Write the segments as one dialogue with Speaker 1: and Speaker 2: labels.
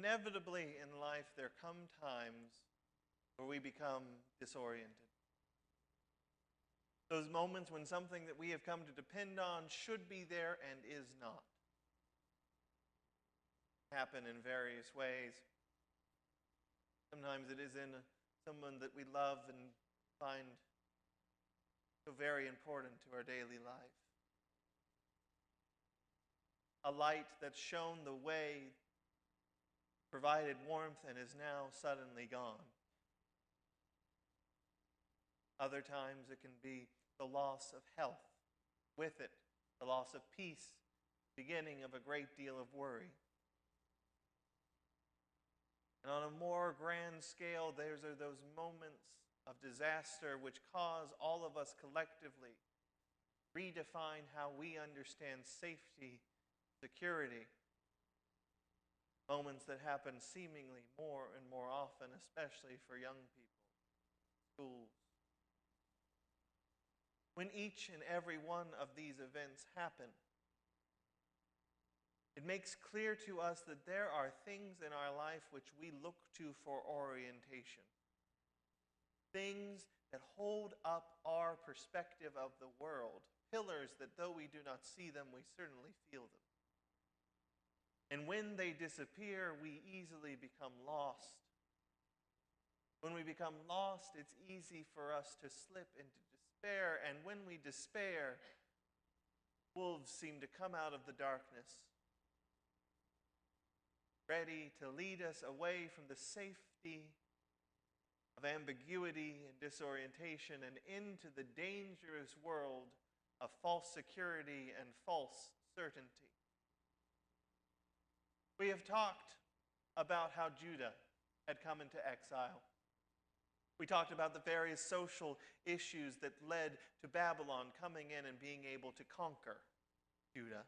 Speaker 1: Inevitably in life, there come times where we become disoriented. Those moments when something that we have come to depend on should be there and is not. Happen in various ways. Sometimes it is in someone that we love and find so very important to our daily life. A light that shone the way, provided warmth, and is now suddenly gone. Other times it can be the loss of health. With it, the loss of peace, beginning of a great deal of worry. And on a more grand scale, there are those moments of disaster which cause all of us collectively redefine how we understand safety, security. Moments that happen seemingly more and more often, especially for young people, schools. When each and every one of these events happen, it makes clear to us that there are things in our life which we look to for orientation. Things that hold up our perspective of the world. Pillars that though we do not see them, we certainly feel them. And when they disappear, we easily become lost. When we become lost, it's easy for us to slip into despair. And when we despair, wolves seem to come out of the darkness, ready to lead us away from the safety of ambiguity and disorientation and into the dangerous world of false security and false certainty. We have talked about how Judah had come into exile. We talked about the various social issues that led to Babylon coming in and being able to conquer Judah.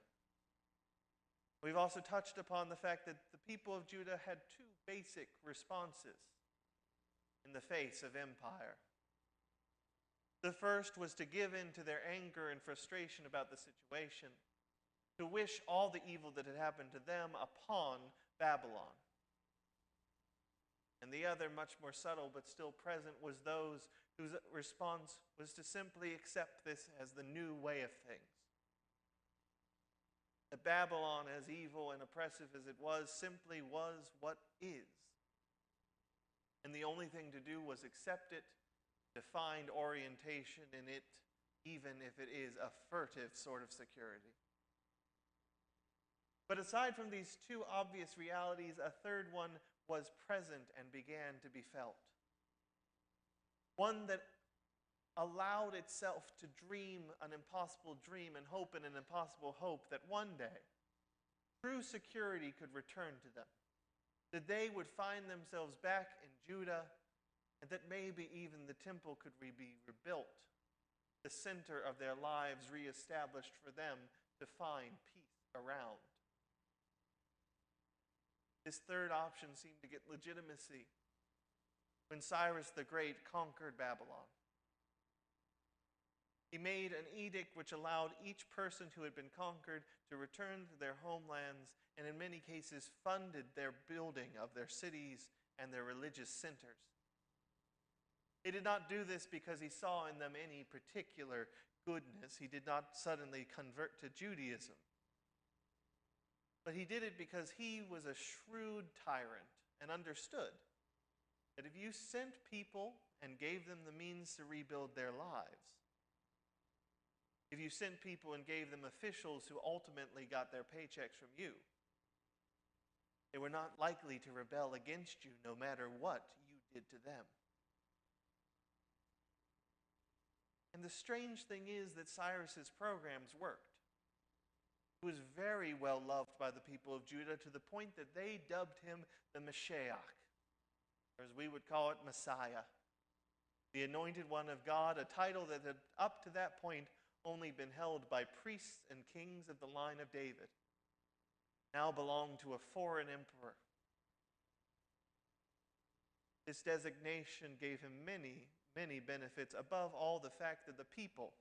Speaker 1: We've also touched upon the fact that the people of Judah had two basic responses in the face of empire. The first was to give in to their anger and frustration about the situation, to wish all the evil that had happened to them upon Babylon. And the other, much more subtle but still present, was those whose response was to simply accept this as the new way of things. That Babylon, as evil and oppressive as it was, simply was what is. And the only thing to do was accept it, to find orientation in it, even if it is a furtive sort of security. But aside from these two obvious realities, a third one was present and began to be felt. One that allowed itself to dream an impossible dream and hope in an impossible hope that one day true security could return to them, that they would find themselves back in Judah, and that maybe even the temple could be rebuilt, the center of their lives reestablished for them to find peace around. This third option seemed to get legitimacy when Cyrus the Great conquered Babylon. He made an edict which allowed each person who had been conquered to return to their homelands, and in many cases funded their building of their cities and their religious centers. He did not do this because he saw in them any particular goodness. He did not suddenly convert to Judaism. But he did it because he was a shrewd tyrant and understood that if you sent people and gave them the means to rebuild their lives, if you sent people and gave them officials who ultimately got their paychecks from you, they were not likely to rebel against you no matter what you did to them. And the strange thing is that Cyrus's programs worked. He was very well loved by the people of Judah to the point that they dubbed him the Mashiach, or as we would call it, Messiah, the anointed one of God, a title that had up to that point only been held by priests and kings of the line of David, now belonged to a foreign emperor. This designation gave him many, many benefits, above all the fact that the people,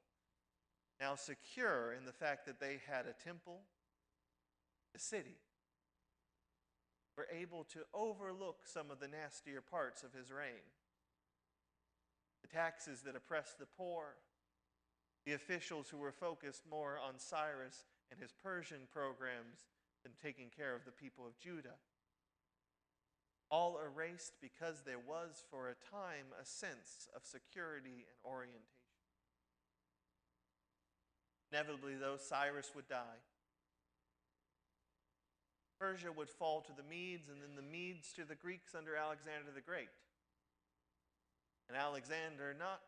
Speaker 1: now secure in the fact that they had a temple, a city, were able to overlook some of the nastier parts of his reign. The taxes that oppressed the poor, the officials who were focused more on Cyrus and his Persian programs than taking care of the people of Judah. All erased because there was, for a time, a sense of security and orientation. Inevitably, though, Cyrus would die. Persia would fall to the Medes, and then the Medes to the Greeks under Alexander the Great. And Alexander, not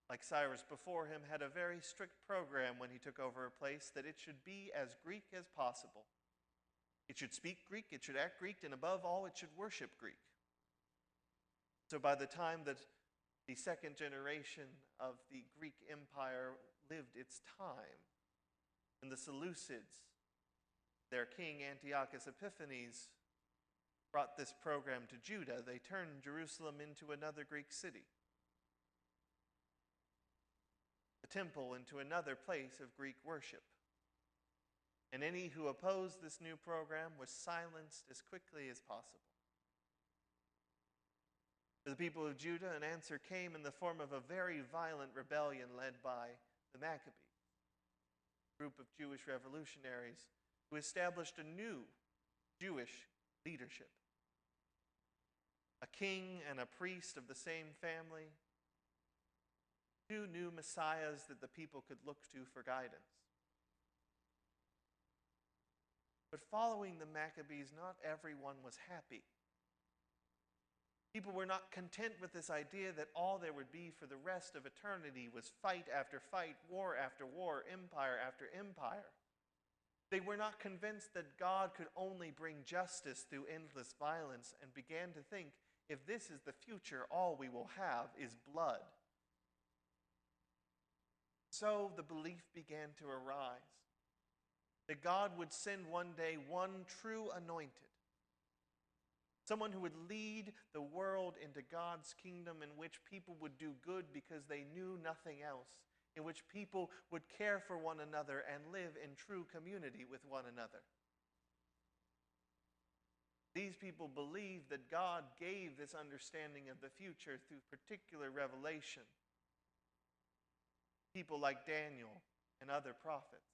Speaker 1: like Cyrus before him, had a very strict program when he took over a place that it should be as Greek as possible. It should speak Greek, it should act Greek, and above all, it should worship Greek. So by the time that the second generation of the Greek Empire lived its time, and the Seleucids, their king Antiochus Epiphanes, brought this program to Judah, they turned Jerusalem into another Greek city. The temple into another place of Greek worship. And any who opposed this new program was silenced as quickly as possible. For the people of Judah, an answer came in the form of a very violent rebellion led by the Maccabees, a group of Jewish revolutionaries who established a new Jewish leadership. A king and a priest of the same family, two new messiahs that the people could look to for guidance. But following the Maccabees, not everyone was happy. People were not content with this idea that all there would be for the rest of eternity was fight after fight, war after war, empire after empire. They were not convinced that God could only bring justice through endless violence, and began to think, if this is the future, all we will have is blood. So the belief began to arise that God would send one day one true anointed, someone who would lead the world into God's kingdom, in which people would do good because they knew nothing else, in which people would care for one another and live in true community with one another. These people believed that God gave this understanding of the future through particular revelation. People like Daniel and other prophets.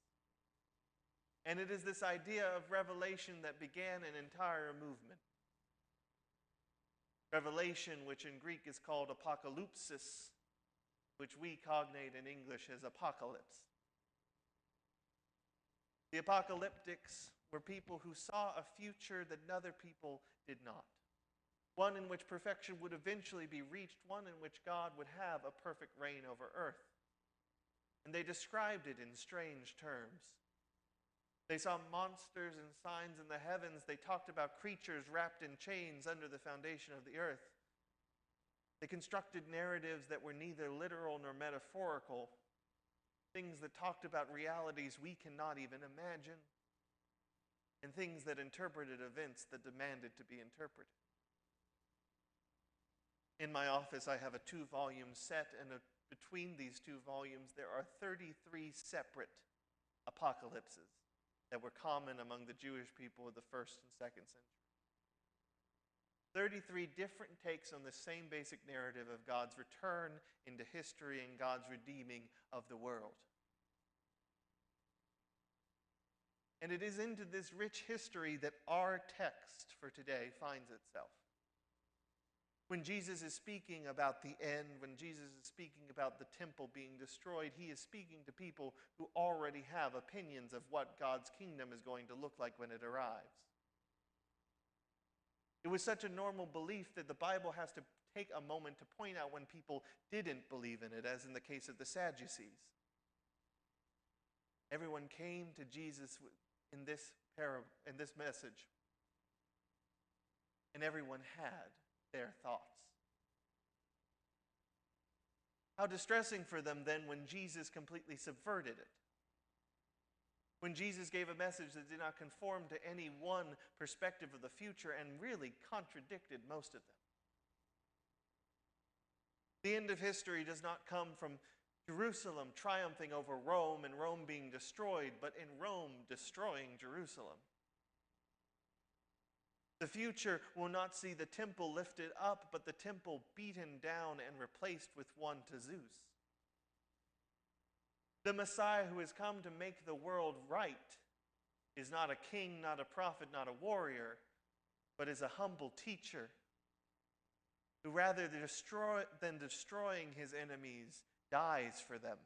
Speaker 1: And it is this idea of revelation that began an entire movement. Revelation, which in Greek is called apocalypsis, which we cognate in English as apocalypse. The apocalyptics were people who saw a future that other people did not. One in which perfection would eventually be reached, one in which God would have a perfect reign over earth. And they described it in strange terms. They saw monsters and signs in the heavens. They talked about creatures wrapped in chains under the foundation of the earth. They constructed narratives that were neither literal nor metaphorical, things that talked about realities we cannot even imagine, and things that interpreted events that demanded to be interpreted. In my office, I have a 2-volume set, and between these 2 volumes, there are 33 separate apocalypses that were common among the Jewish people of the 1st and 2nd century. 33 different takes on the same basic narrative of God's return into history and God's redeeming of the world. And it is into this rich history that our text for today finds itself. When Jesus is speaking about the end, when Jesus is speaking about the temple being destroyed, he is speaking to people who already have opinions of what God's kingdom is going to look like when it arrives. It was such a normal belief that the Bible has to take a moment to point out when people didn't believe in it, as in the case of the Sadducees. Everyone came to Jesus in this message, and everyone had their thoughts. How distressing for them then when Jesus completely subverted it. When Jesus gave a message that did not conform to any one perspective of the future and really contradicted most of them. The end of history does not come from Jerusalem triumphing over Rome and Rome being destroyed, but in Rome destroying Jerusalem. The future will not see the temple lifted up, but the temple beaten down and replaced with one to Zeus. The Messiah who has come to make the world right is not a king, not a prophet, not a warrior, but is a humble teacher who rather than destroying his enemies, dies for them.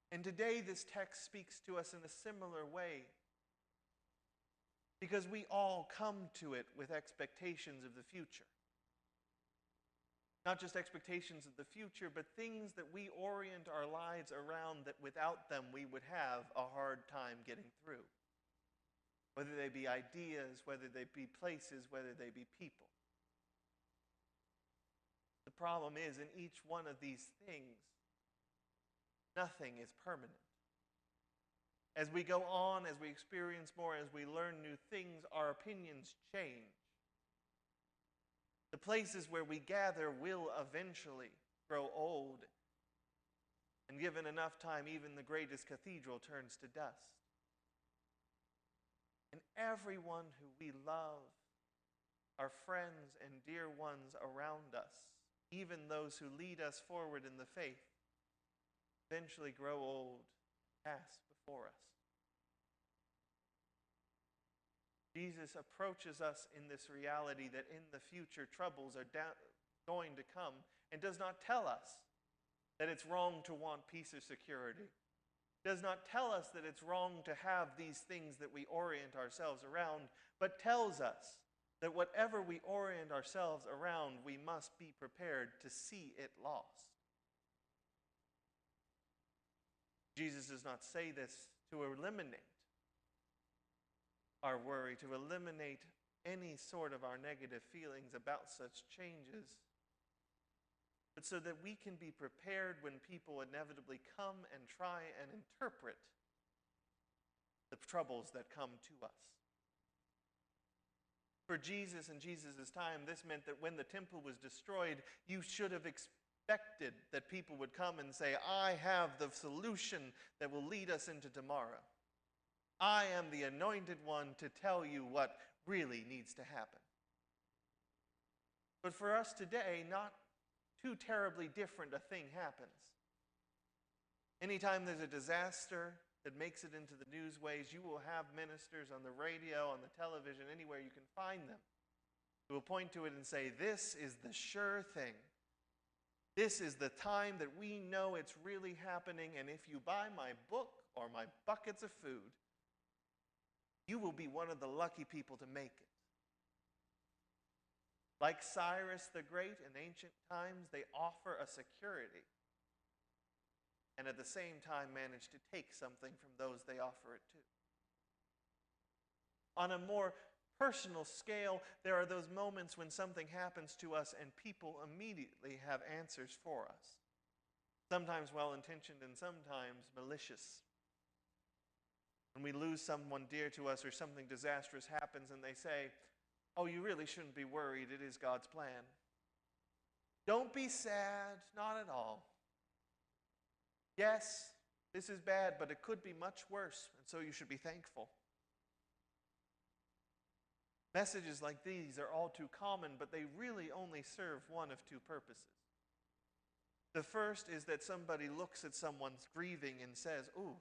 Speaker 1: And today this text speaks to us in a similar way, because we all come to it with expectations of the future. Not just expectations of the future, but things that we orient our lives around that without them we would have a hard time getting through. Whether they be ideas, whether they be places, whether they be people. The problem is, in each one of these things, nothing is permanent. As we go on, as we experience more, as we learn new things, our opinions change. The places where we gather will eventually grow old, and given enough time, even the greatest cathedral turns to dust. And everyone who we love, our friends and dear ones around us, even those who lead us forward in the faith, eventually grow old, pass before us. Jesus approaches us in this reality that in the future troubles are going to come, and does not tell us that it's wrong to want peace or security. Does not tell us that it's wrong to have these things that we orient ourselves around, but tells us that whatever we orient ourselves around, we must be prepared to see it lost. Jesus does not say this to eliminate our worry, to eliminate any sort of our negative feelings about such changes, but so that we can be prepared when people inevitably come and try and interpret the troubles that come to us. For Jesus in Jesus' time, this meant that when the temple was destroyed, you should have expected that people would come and say, I have the solution that will lead us into tomorrow. I am the anointed one to tell you what really needs to happen. But for us today, not too terribly different a thing happens. Anytime there's a disaster that makes it into the newsways, you will have ministers on the radio, on the television, anywhere you can find them, who will point to it and say, this is the sure thing. This is the time that we know it's really happening, and if you buy my book or my buckets of food, you will be one of the lucky people to make it. Like Cyrus the Great in ancient times, they offer a security, and at the same time manage to take something from those they offer it to. On a more personal scale, there are those moments when something happens to us and people immediately have answers for us. Sometimes well-intentioned and sometimes malicious. When we lose someone dear to us or something disastrous happens and they say, oh, you really shouldn't be worried, it is God's plan. Don't be sad, not at all. Yes, this is bad, but it could be much worse, and so you should be thankful. Messages like these are all too common, but they really only serve one of two purposes. The first is that somebody looks at someone's grieving and says, ooh,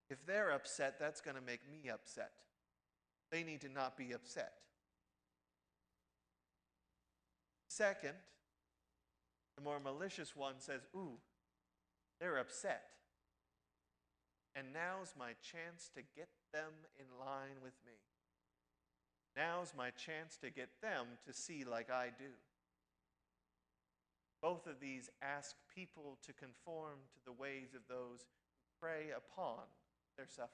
Speaker 1: if they're upset, that's going to make me upset. They need to not be upset. Second, the more malicious one says, ooh, they're upset. And now's my chance to get them in line with me. Now's my chance to get them to see like I do. Both of these ask people to conform to the ways of those who prey upon their suffering.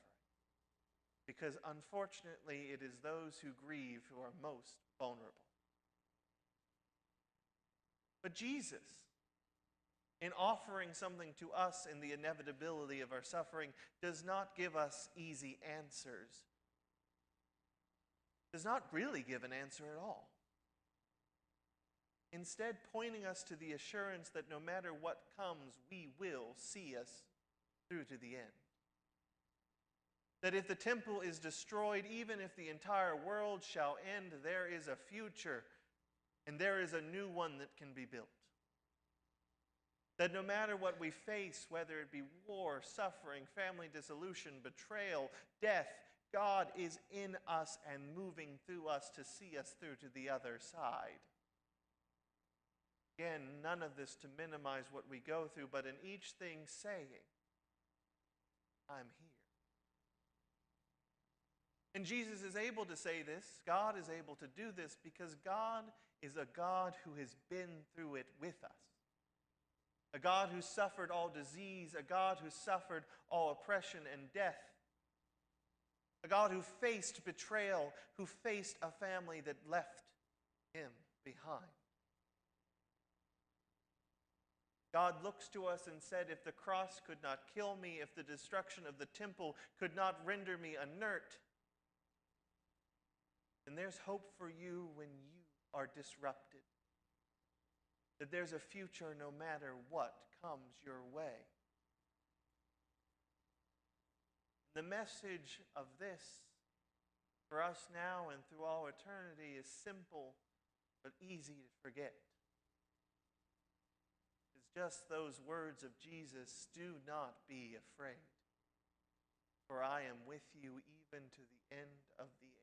Speaker 1: Because unfortunately, it is those who grieve who are most vulnerable. But Jesus, in offering something to us in the inevitability of our suffering, does not give us easy answers. Does not really give an answer at all. Instead, pointing us to the assurance that no matter what comes, we will see us through to the end. That if the temple is destroyed, even if the entire world shall end, there is a future and there is a new one that can be built. That no matter what we face, whether it be war, suffering, family dissolution, betrayal, death, God is in us and moving through us to see us through to the other side. Again, none of this to minimize what we go through, but in each thing saying, I'm here. And Jesus is able to say this, God is able to do this because God is a God who has been through it with us. A God who suffered all disease, a God who suffered all oppression and death. A God who faced betrayal, who faced a family that left him behind. God looks to us and said, if the cross could not kill me, if the destruction of the temple could not render me inert, then there's hope for you when you are disrupted. That there's a future no matter what comes your way. The message of this for us now and through all eternity is simple but easy to forget. It's just those words of Jesus, do not be afraid, for I am with you even to the end of the